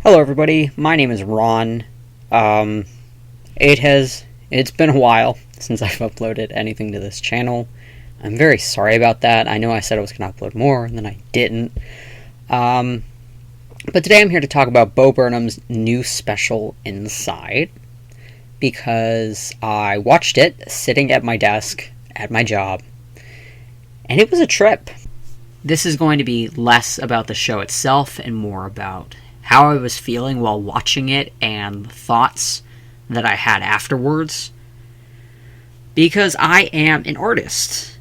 Hello everybody, my name is Ron. Um, it's been a while since I've uploaded anything to this channel. I'm very sorry about that. I know I said I was going to upload more, and then I didn't. But today I'm here to talk about Bo Burnham's new special, Inside, because I watched it sitting at my desk at my job, and it was a trip. This is going to be less about the show itself and more about how I was feeling while watching it and the thoughts that I had afterwards. Because I am an artist.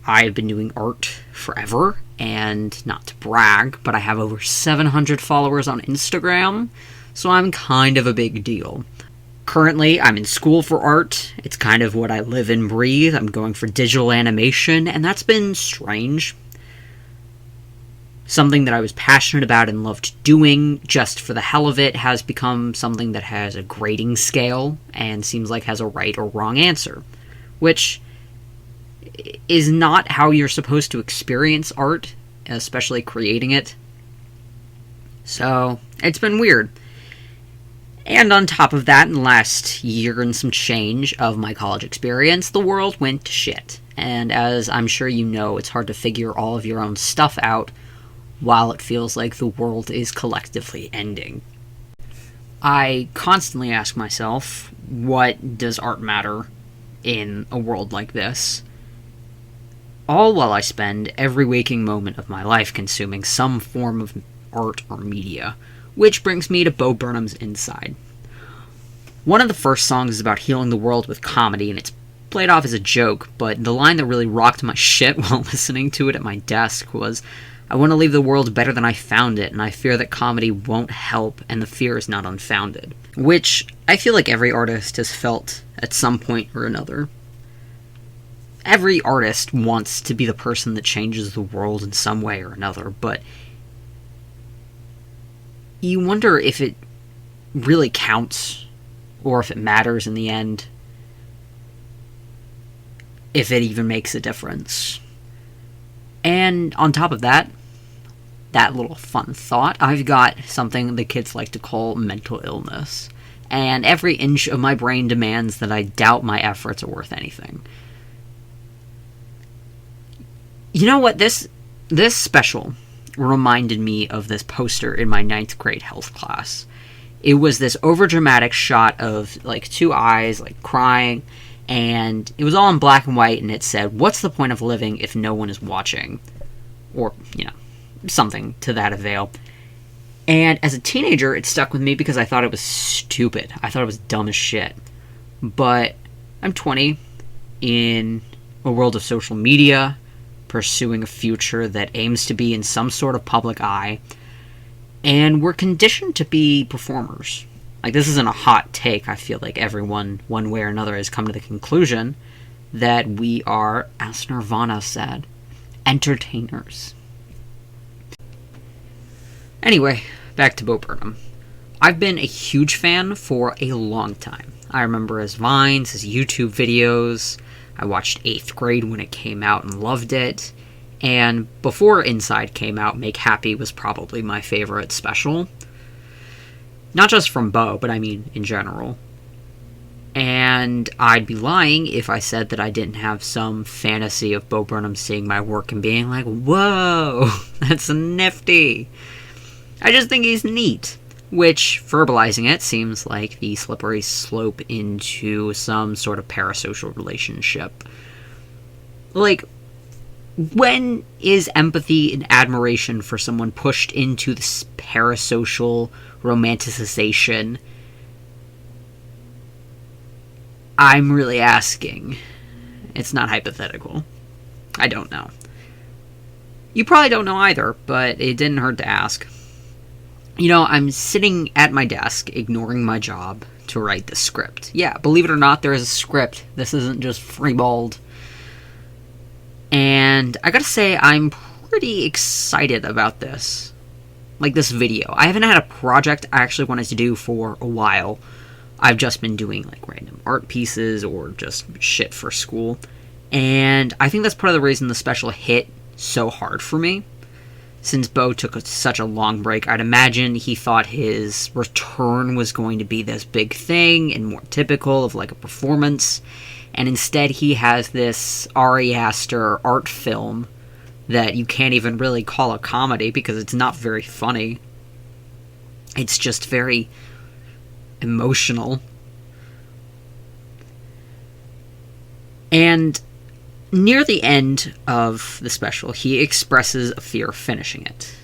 I've been doing art forever, and not to brag, but I have over 700 followers on Instagram, so I'm kind of a big deal. Currently, I'm in school for art. It's kind of what I live and breathe. I'm going for digital animation, and that's been strange. Something that I was passionate about and loved doing just for the hell of it has become something that has a grading scale and seems like has a right or wrong answer, which is not how you're supposed to experience art, especially creating it. So, it's been weird. And on top of that, in the last year and some change of my college experience, the world went to shit. And as I'm sure you know, it's hard to figure all of your own stuff out while it feels like the world is collectively ending. I constantly ask myself, what does art matter in a world like this? All while I spend every waking moment of my life consuming some form of art or media, which brings me to Bo Burnham's Inside. One of the first songs is about healing the world with comedy, and it's played off as a joke, but the line that really rocked my shit while listening to it at my desk was, "I want to leave the world better than I found it, and I fear that comedy won't help, and the fear is not unfounded." Which I feel like every artist has felt at some point or another. Every artist wants to be the person that changes the world in some way or another, but you wonder if it really counts, or if it matters in the end, if it even makes a difference. And on top of that little fun thought, I've got something the kids like to call mental illness. And every inch of my brain demands that I doubt my efforts are worth anything. You know what? This special reminded me of this poster in my 9th grade health class. It was this overdramatic shot of, like, two eyes, like, crying, and it was all in black and white, and it said, "What's the point of living if no one is watching?" Or, something to that avail. And as a teenager, it stuck with me because I thought it was stupid. I thought it was dumb as shit. But I'm 20, in a world of social media, pursuing a future that aims to be in some sort of public eye, and we're conditioned to be performers. Like, this isn't a hot take. I feel like everyone, one way or another, has come to the conclusion that we are, as Nirvana said, entertainers. Anyway, back to Bo Burnham. I've been a huge fan for a long time. I remember his Vines, his YouTube videos. I watched 8th grade when it came out and loved it. And before Inside came out, Make Happy was probably my favorite special. Not just from Bo, but I mean in general. And I'd be lying if I said that I didn't have some fantasy of Bo Burnham seeing my work and being like, "Whoa, that's nifty." I just think he's neat. Which, verbalizing it, seems like the slippery slope into some sort of parasocial relationship. Like, when is empathy and admiration for someone pushed into this parasocial romanticization? I'm really asking. It's not hypothetical. I don't know. You probably don't know either, but it didn't hurt to ask. I'm sitting at my desk, ignoring my job, to write the script. Yeah, believe it or not, there is a script. This isn't just freeballed. And I gotta say, I'm pretty excited about this. Like, this video. I haven't had a project I actually wanted to do for a while. I've just been doing, like, random art pieces or just shit for school. And I think that's part of the reason the special hit so hard for me. Since Bo took such a long break, I'd imagine he thought his return was going to be this big thing and more typical of like a performance. And instead he has this Ari Aster art film that you can't even really call a comedy because it's not very funny. It's just very emotional. And near the end of the special, he expresses a fear of finishing it.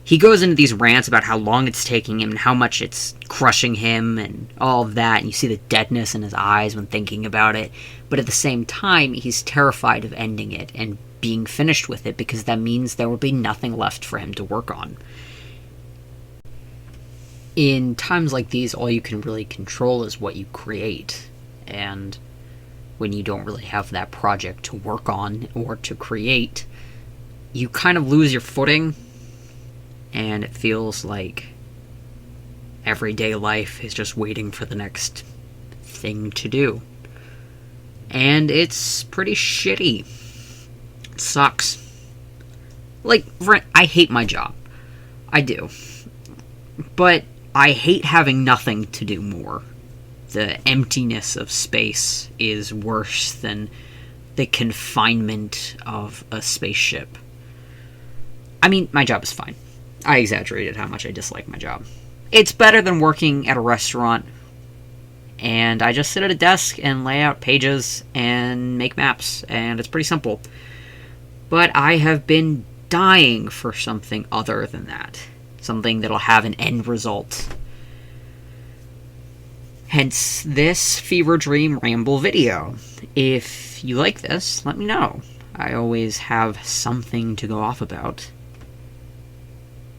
He goes into these rants about how long it's taking him and how much it's crushing him and all of that, and you see the deadness in his eyes when thinking about it. But at the same time, he's terrified of ending it and being finished with it because that means there will be nothing left for him to work on. In times like these, all you can really control is what you create. And when you don't really have that project to work on or to create, you kind of lose your footing, and it feels like everyday life is just waiting for the next thing to do. And it's pretty shitty. It sucks. Like, I hate my job. I do. But I hate having nothing to do more. The emptiness of space is worse than the confinement of a spaceship. I mean, my job is fine. I exaggerated how much I dislike my job. It's better than working at a restaurant, and I just sit at a desk and lay out pages and make maps, and it's pretty simple. But I have been dying for something other than that. Something that'll have an end result. Hence this fever dream ramble video. If you like this, let me know. I always have something to go off about.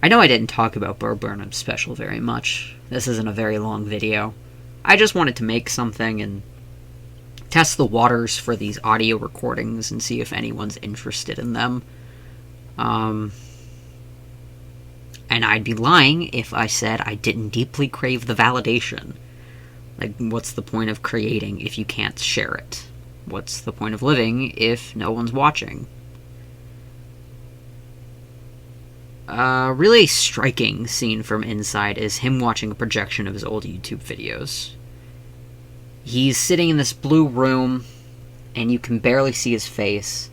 I know I didn't talk about Bo Burnham's special very much. This isn't a very long video. I just wanted to make something and test the waters for these audio recordings and see if anyone's interested in them. And I'd be lying if I said I didn't deeply crave the validation. Like, what's the point of creating if you can't share it? What's the point of living if no one's watching? A really striking scene from inside is him watching a projection of his old YouTube videos. He's sitting in this blue room, and you can barely see his face,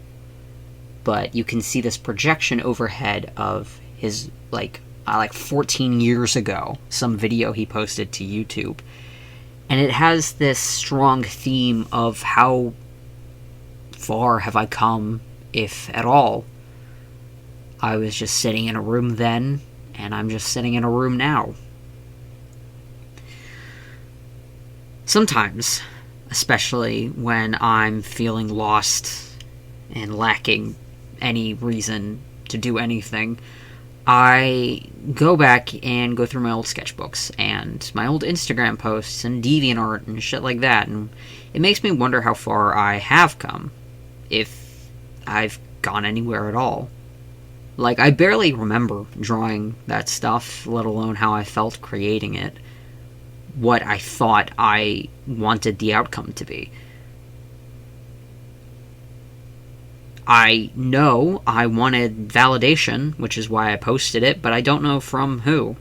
but you can see this projection overhead of his, like 14 years ago, some video he posted to YouTube. And it has this strong theme of how far have I come, if at all. I was just sitting in a room then, and I'm just sitting in a room now. Sometimes, especially when I'm feeling lost and lacking any reason to do anything, I go back and go through my old sketchbooks and my old Instagram posts and DeviantArt and shit like that, and it makes me wonder how far I have come, if I've gone anywhere at all. Like, I barely remember drawing that stuff, let alone how I felt creating it, what I thought I wanted the outcome to be. I know I wanted validation, which is why I posted it, but I don't know from who.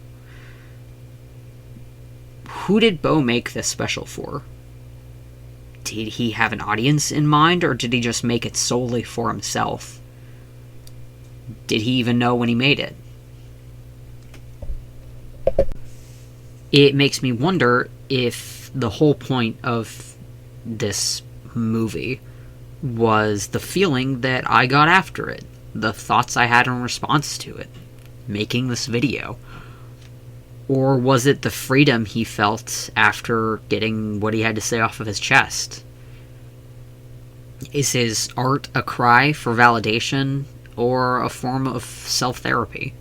Who did Bo make this special for? Did he have an audience in mind, or did he just make it solely for himself? Did he even know when he made it? It makes me wonder if the whole point of this movie was the feeling that I got after it, the thoughts I had in response to it, making this video. Or was it the freedom he felt after getting what he had to say off of his chest? Is his art a cry for validation or a form of self-therapy?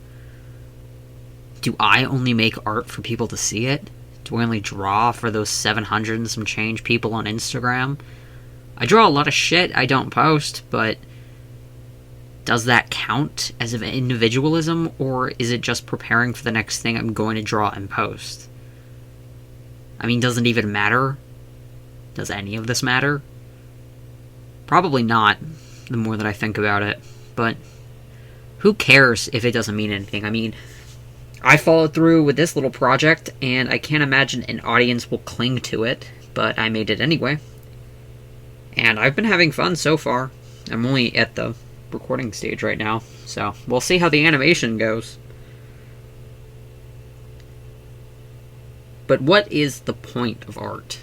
Do I only make art for people to see it? Do I only draw for those 700 and some change people on Instagram? I draw a lot of shit I don't post, but does that count as an individualism, or is it just preparing for the next thing I'm going to draw and post? I mean, does it even matter? Does any of this matter? Probably not, the more that I think about it, but who cares if it doesn't mean anything? I mean, I followed through with this little project, and I can't imagine an audience will cling to it, but I made it anyway. And I've been having fun so far. I'm only at the recording stage right now, so we'll see how the animation goes. But what is the point of art?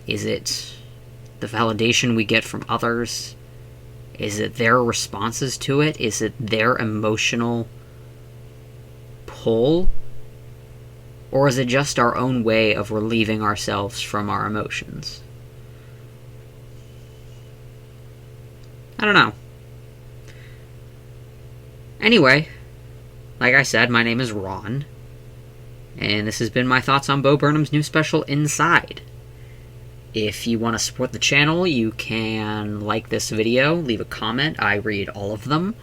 Is it the validation we get from others? Is it their responses to it? Is it their emotional pull? Or is it just our own way of relieving ourselves from our emotions? I don't know. Anyway, like I said, my name is Ron, and this has been my thoughts on Bo Burnham's new special, Inside. If you want to support the channel, you can like this video, leave a comment. I read all of them.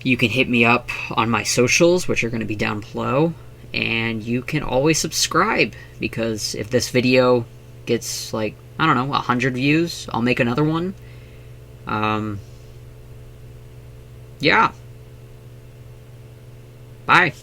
You can hit me up on my socials, which are going to be down below. And you can always subscribe, because if this video gets, like, I don't know, 100 views, I'll make another one. Yeah. Bye.